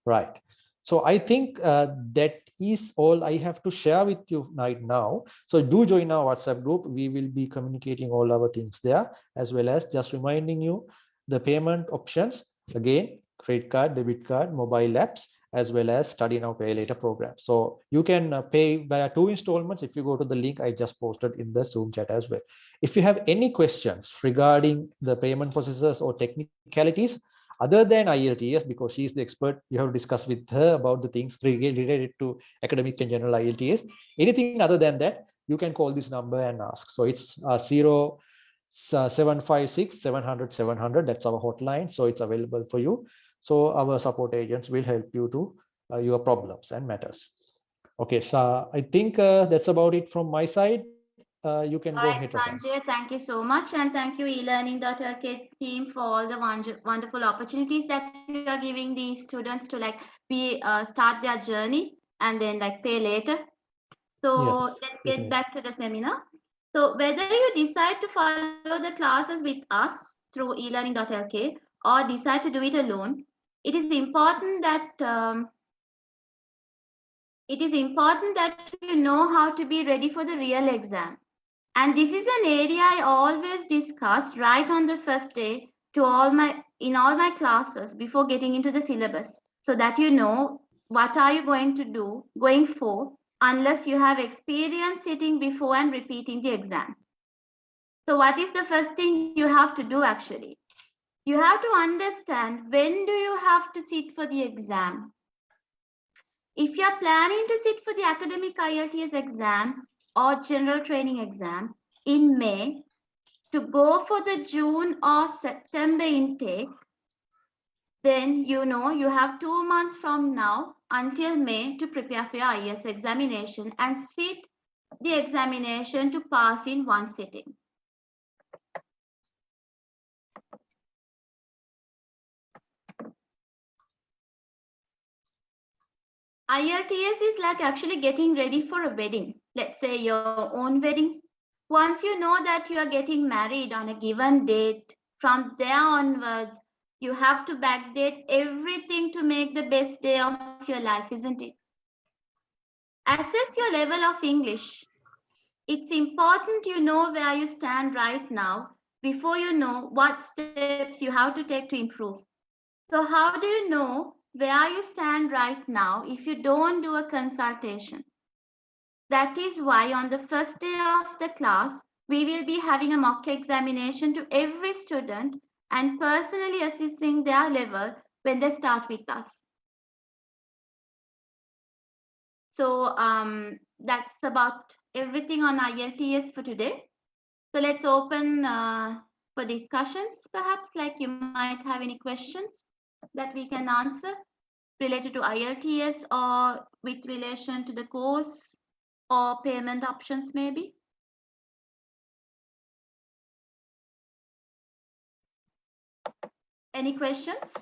Right. So I think that is all I have to share with you right now. So do join our WhatsApp group. We will be communicating all our things there, as well as just reminding you the payment options. Again, credit card, debit card, mobile apps, as well as Study Now, Pay Later program. So you can pay via 2 installments if you go to the link I just posted in the Zoom chat as well. If you have any questions regarding the payment processes or technicalities, other than IELTS, because she's the expert, you have to discuss with her about the things related to academic and general IELTS. Anything other than that, you can call this number and ask. So it's 0756 700 700. That's our hotline. So it's available for you. So our support agents will help you to your problems and matters. Okay, so I think that's about it from my side. You can go ahead, Rasangi. Sanjay, thank you so much, and thank you eLearning.lk team for all the wonderful opportunities that you are giving these students to start their journey and then pay later. So Yes, let's get back to the seminar. So whether you decide to follow the classes with us through eLearning.lk or decide to do it alone, it is important that you know how to be ready for the real exam. And this is an area I always discuss right on the first day in all my classes before getting into the syllabus, so that you know what are you going to do going for, unless you have experience sitting before and repeating the exam. So what is the first thing you have to do actually? You have to understand when do you have to sit for the exam. If you are planning to sit for the academic IELTS exam or general training exam in May to go for the June or September intake, then you know you have 2 months from now until May to prepare for your IELTS examination and sit the examination to pass in one sitting. IELTS is like actually getting ready for a wedding. Let's say your own wedding. Once you know that you are getting married on a given date, from there onwards, you have to backdate everything to make the best day of your life, isn't it? Assess your level of English. It's important you know where you stand right now before you know what steps you have to take to improve. So how do you know where you stand right now if you don't do a consultation? That is why on the first day of the class, we will be having a mock examination to every student and personally assessing their level when they start with us. So that's about everything on IELTS for today. So let's open for discussions, perhaps, like you might have any questions that we can answer related to IELTS or with relation to the course or payment options maybe. Any questions?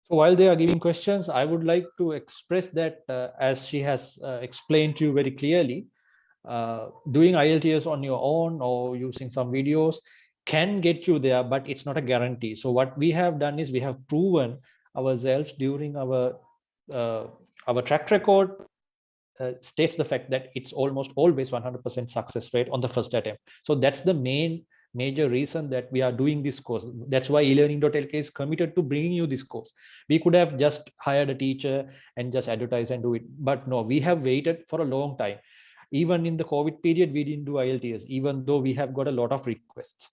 So while they are giving questions, I would like to express that as she has explained to you very clearly, doing IELTS on your own or using some videos can get you there, but it's not a guarantee. So what we have done is we have proven ourselves during our track record states the fact that it's almost always 100% success rate on the first attempt. So that's the major reason that we are doing this course. That's why elearning.lk is committed to bringing you this course. We could have just hired a teacher and just advertise and do it, but no, we have waited for a long time. Even in the COVID period, we didn't do IELTS, even though we have got a lot of requests,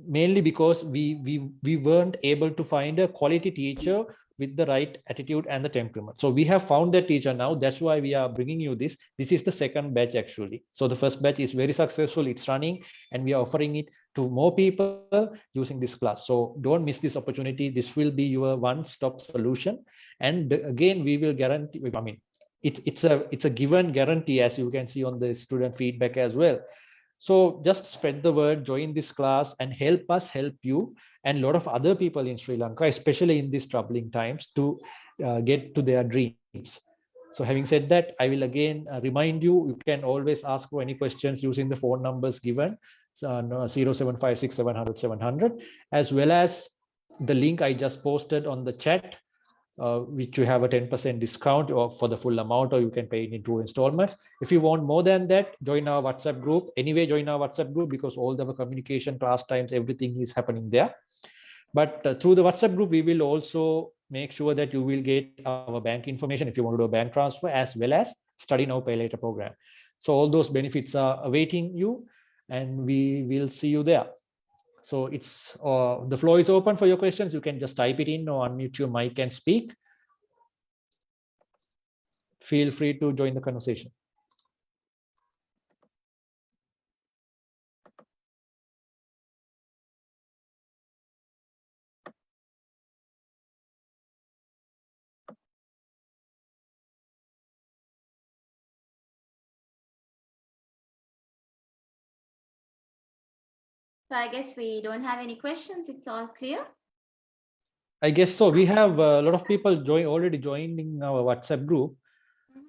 mainly because we weren't able to find a quality teacher with the right attitude and the temperament. So we have found that teacher now. That's why we are bringing you this. This is the second batch actually. So the first batch is very successful. It's running and we are offering it to more people using this class. So don't miss this opportunity. This will be your one-stop solution. And again, we will guarantee, I mean, it's a given guarantee, as you can see on the student feedback as well. So just spread the word, join this class and help us help you and a lot of other people in Sri Lanka, especially in these troubling times, to get to their dreams. So having said that, I will again remind you, you can always ask for any questions using the phone numbers given, 0756 700 700, as well as the link I just posted on the chat, which you have a 10% discount for the full amount, or you can pay it in 2 installments. If you want more than that, join our WhatsApp group. Anyway, join our WhatsApp group because all the communication, class times, everything is happening there. But through the WhatsApp group, we will also make sure that you will get our bank information if you want to do a bank transfer, as well as study now, pay later program. So all those benefits are awaiting you and we will see you there. So it's the floor is open for your questions. You can just type it in or unmute your mic and speak. Feel free to join the conversation. So I guess we don't have any questions. It's all clear. I guess so. We have a lot of people already joining our WhatsApp group.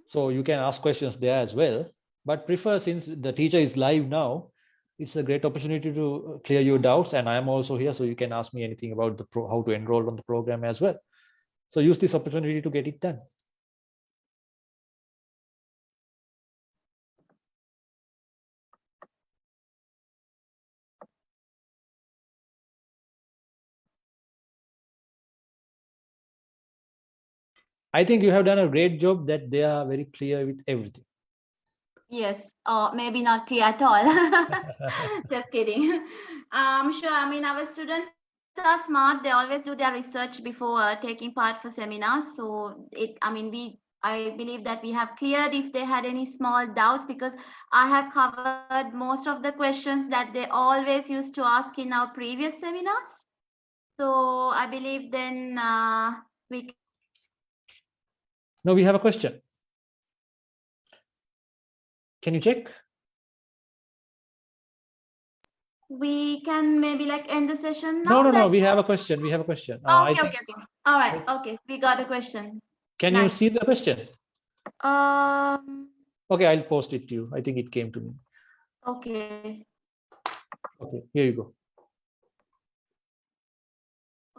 So you can ask questions there as well. But prefer, since the teacher is live now, it's a great opportunity to clear your doubts. And I am also here, so you can ask me anything about the how to enroll on the program as well. So use this opportunity to get it done. I think you have done a great job that they are very clear with everything. Yes, or maybe not clear at all. Just kidding. I'm sure, I mean, our students are smart. They always do their research before taking part for seminars. So I believe that we have cleared if they had any small doubts, because I have covered most of the questions that they always used to ask in our previous seminars. So I believe then we. No, we have a question. Can you check? We can maybe like end the session now. No. We have a question. We have a question. Okay. All right. Okay. We got a question. Can you see the question? Okay, I'll post it to you. I think it came to me. Okay. Okay, here you go.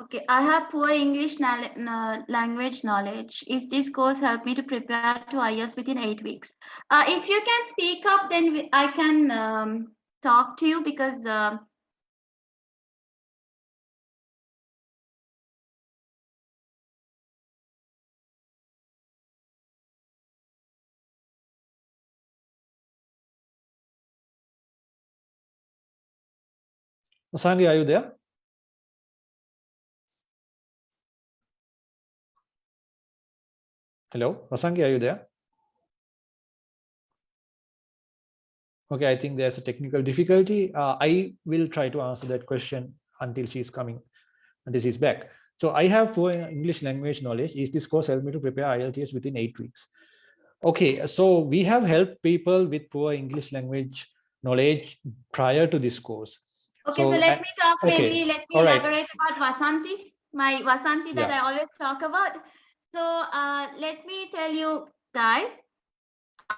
Okay, I have poor English language knowledge. Is this course help me to prepare to IELTS within 8 weeks? If you can speak up, then I can talk to you, because Rasangi, are you there? Hello, Rasangi, are you there? Okay, I think there's a technical difficulty. I will try to answer that question until she's back. So I have poor English language knowledge. Is this course help me to prepare IELTS within 8 weeks? Okay, so we have helped people with poor English language knowledge prior to this course. Okay, so let me talk, okay, maybe let me all right. elaborate about Vasanti, my Vasanti that Yeah. I always talk about. So let me tell you guys,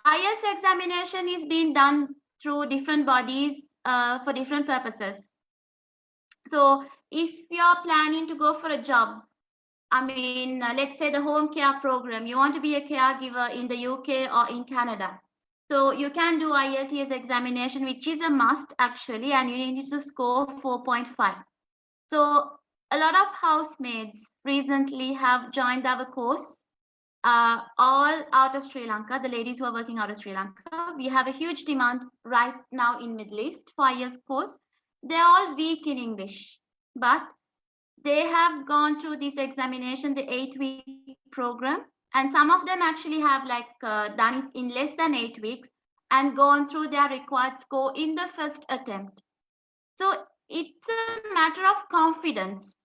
IELTS examination is being done through different bodies for different purposes. So if you're planning to go for a job, I mean, let's say the home care program, you want to be a caregiver in the UK or in Canada. So you can do IELTS examination, which is a must actually, and you need to score 4.5. So a lot of housemaids recently have joined our course, all out of Sri Lanka, the ladies who are working out of Sri Lanka. We have a huge demand right now in Middle East for IELTS course. They're all weak in English, but they have gone through this examination, the 8-week program, and some of them actually have done it in less than 8 weeks and gone through their required score in the first attempt. So it's a matter of confidence.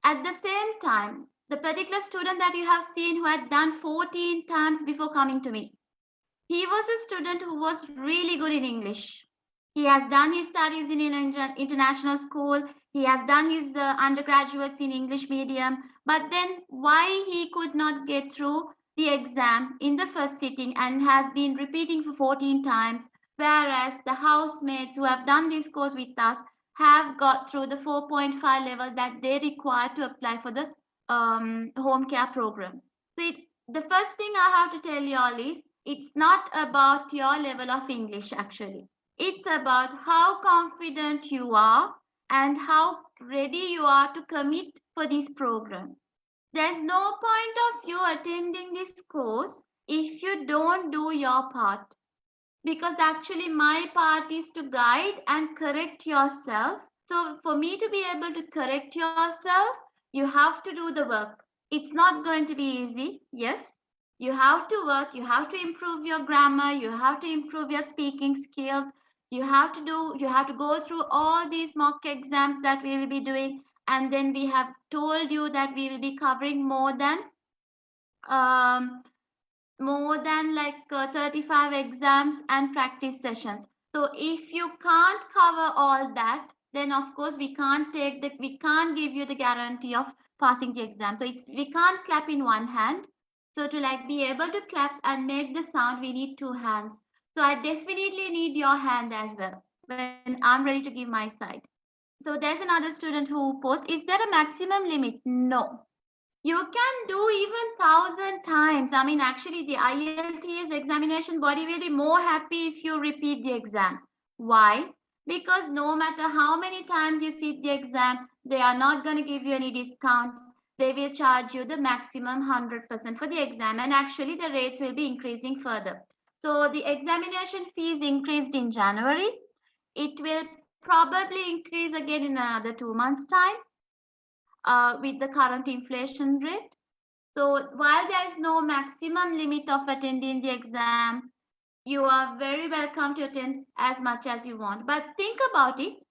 At the same time, the particular student that you have seen who had done 14 times before coming to me, he was a student who was really good in English. He has done his studies in an international school. He has done his undergraduates in English medium. But then why he could not get through the exam in the first sitting and has been repeating for 14 times, whereas the housemates who have done this course with us have got through the 4.5 level that they require to apply for the home care program. So the first thing I have to tell you all is, it's not about your level of English actually. It's about how confident you are and how ready you are to commit for this program. There's no point of you attending this course if you don't do your part. Because actually my part is to guide and correct yourself. So for me to be able to correct yourself, you have to do the work. It's not going to be easy, yes. You have to work, you have to improve your grammar, you have to improve your speaking skills, you have to go through all these mock exams that we will be doing, and then we have told you that we will be covering more than 35 exams and practice sessions. So if you can't cover all that, then of course we can't give you the guarantee of passing the exam. So we can't clap in one hand. So to be able to clap and make the sound, we need two hands. So I definitely need your hand as well when I'm ready to give my side. So there's another student who posed, is there a maximum limit? No. You can do even 1,000 times. I mean, actually, the IELTS examination body will be more happy if you repeat the exam. Why? Because no matter how many times you sit the exam, they are not going to give you any discount. They will charge you the maximum 100% for the exam. And actually, the rates will be increasing further. So the examination fees increased in January. It will probably increase again in another 2 months' time. With the current inflation rate. So while there is no maximum limit of attending the exam, you are very welcome to attend as much as you want. But think about it.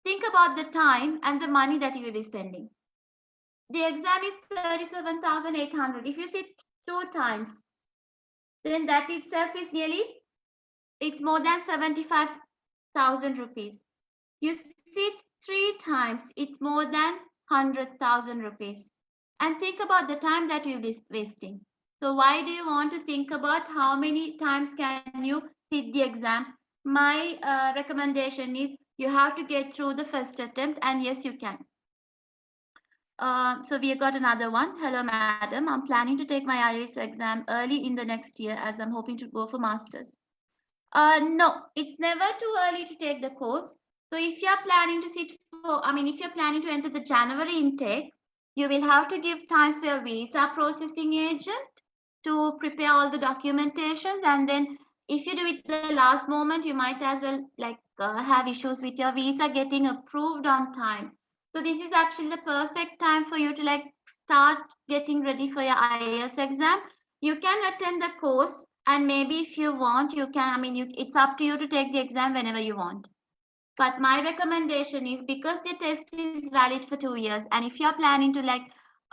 Think about the time and the money that you will be spending. The exam is 37,800. If you sit 2 times, then that itself is it's more than 75,000 rupees. You sit 3 times, it's more than 100,000 rupees. And think about the time that you'll be wasting. So why do you want to think about how many times can you sit the exam? My recommendation is you have to get through the first attempt, and yes, you can. So we have got another one. Hello, madam. I'm planning to take my IELTS exam early in the next year as I'm hoping to go for masters. No, it's never too early to take the course. So if you're planning to if you're planning to enter the January intake, you will have to give time for your visa processing agent to prepare all the documentations. And then if you do it the last moment, you might as well have issues with your visa getting approved on time. So this is actually the perfect time for you to like start getting ready for your IELTS exam. You can attend the course, and maybe if you want, you can, I mean, it's up to you to take the exam whenever you want. But my recommendation is, because the test is valid for 2 years, and if you're planning to like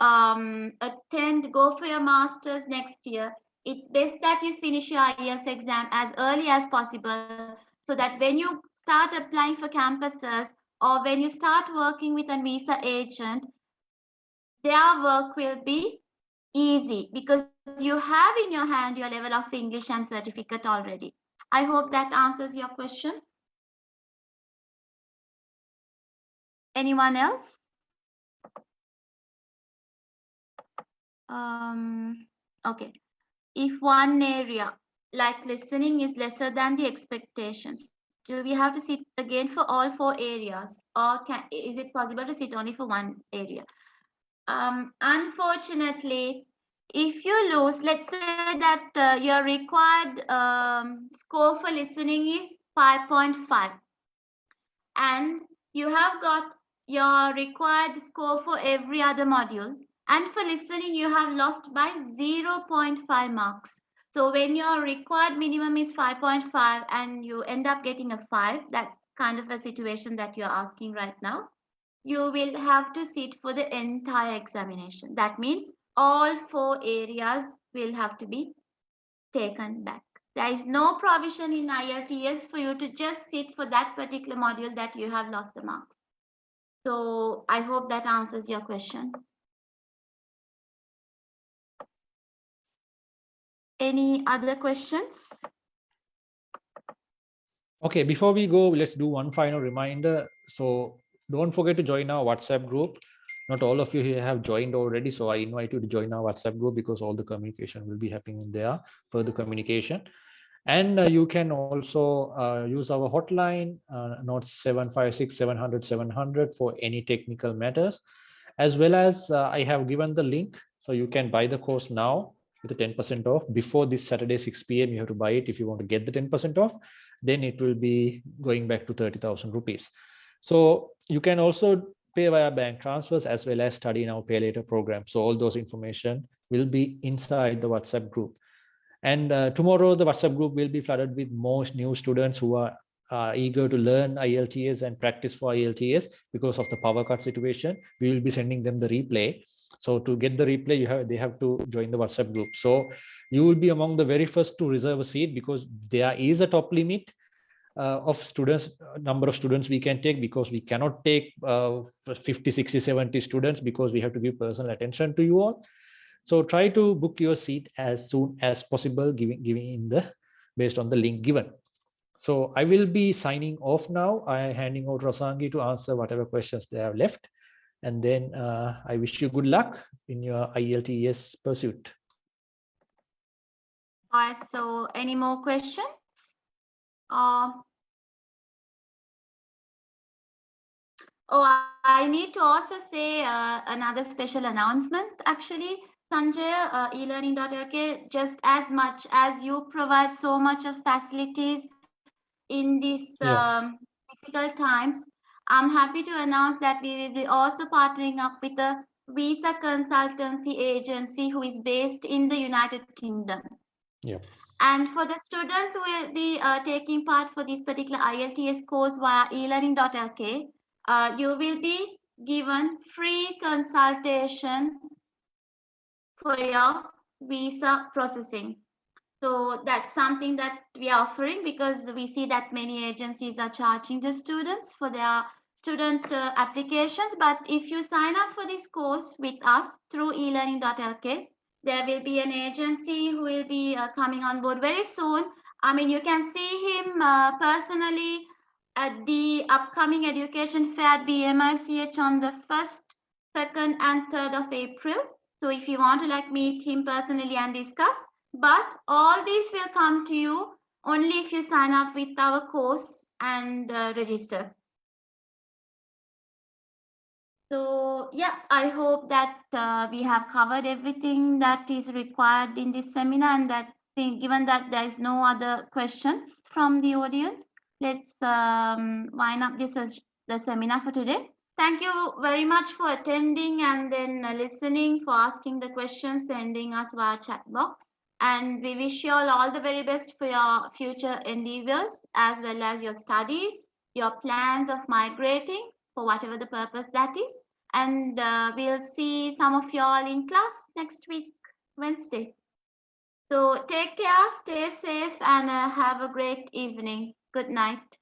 go for your master's next year, it's best that you finish your IELTS exam as early as possible, so that when you start applying for campuses or when you start working with a visa agent, their work will be easy because you have in your hand your level of English and certificate already. I hope that answers your question. Anyone else? Okay. If one area like listening is lesser than the expectations, do we have to sit again for all 4 areas, or is it possible to sit only for one area? Unfortunately, if you lose, let's say that your required score for listening is 5.5, and you have got your required score for every other module, and for listening you have lost by 0.5 marks. So when your required minimum is 5.5 and you end up getting a 5, that's kind of a situation that you're asking right now. You will have to sit for the entire examination. That means all 4 areas will have to be taken back. There is no provision in IELTS for you to just sit for that particular module that you have lost the marks. So I hope that answers your question. Any other questions? Okay, before we go, let's do one final reminder. So don't forget to join our WhatsApp group. Not all of you here have joined already, so I invite you to join our WhatsApp group, because all the communication will be happening there, further communication. And you can also use our hotline, note 756 700 700 for any technical matters, as well as I have given the link, so you can buy the course now with a 10% off. Before this Saturday 6 p.m. you have to buy it if you want to get the 10% off. Then it will be going back to 30,000 rupees. So you can also pay via bank transfers as well as study in our pay later program. So all those information will be inside the WhatsApp group. And tomorrow the WhatsApp group will be flooded with most new students who are eager to learn IELTS and practice for IELTS. Because of the power cut situation, we will be sending them the replay. So to get the replay, they have to join the WhatsApp group. So you will be among the very first to reserve a seat, because there is a top limit of students, number of students we can take, because we cannot take 50, 60, 70 students, because we have to give personal attention to you all. So try to book your seat as soon as possible, giving in the based on the link given. So I will be signing off now. I am handing over to Rasangi to answer whatever questions they have left. And then I wish you good luck in your IELTS pursuit. All right, so any more questions? I need to also say another special announcement. Actually, Sanjay, elearning.lk, just as much as you provide so much of facilities in these difficult times, I'm happy to announce that we will be also partnering up with a visa consultancy agency who is based in the United Kingdom. Yeah. And for the students who will be taking part for this particular IELTS course via elearning.lk, you will be given free consultation for your visa processing. So that's something that we are offering, because we see that many agencies are charging the students for their student applications. But if you sign up for this course with us through elearning.lk, there will be an agency who will be coming on board very soon. I mean, you can see him personally at the upcoming education fair at BMICH on the 1st, 2nd and 3rd of April. So if you want to like meet him personally and discuss, but all these will come to you only if you sign up with our course and register. So yeah, I hope that we have covered everything that is required in this seminar, and that given that there is no other questions from the audience, let's wind up the seminar for today. Thank you very much for attending and then listening, for asking the questions, sending us via chat box. And we wish you all the very best for your future endeavors as well as your studies, your plans of migrating for whatever the purpose that is. And we'll see some of you all in class next week, Wednesday. So take care, stay safe, and have a great evening. Good night.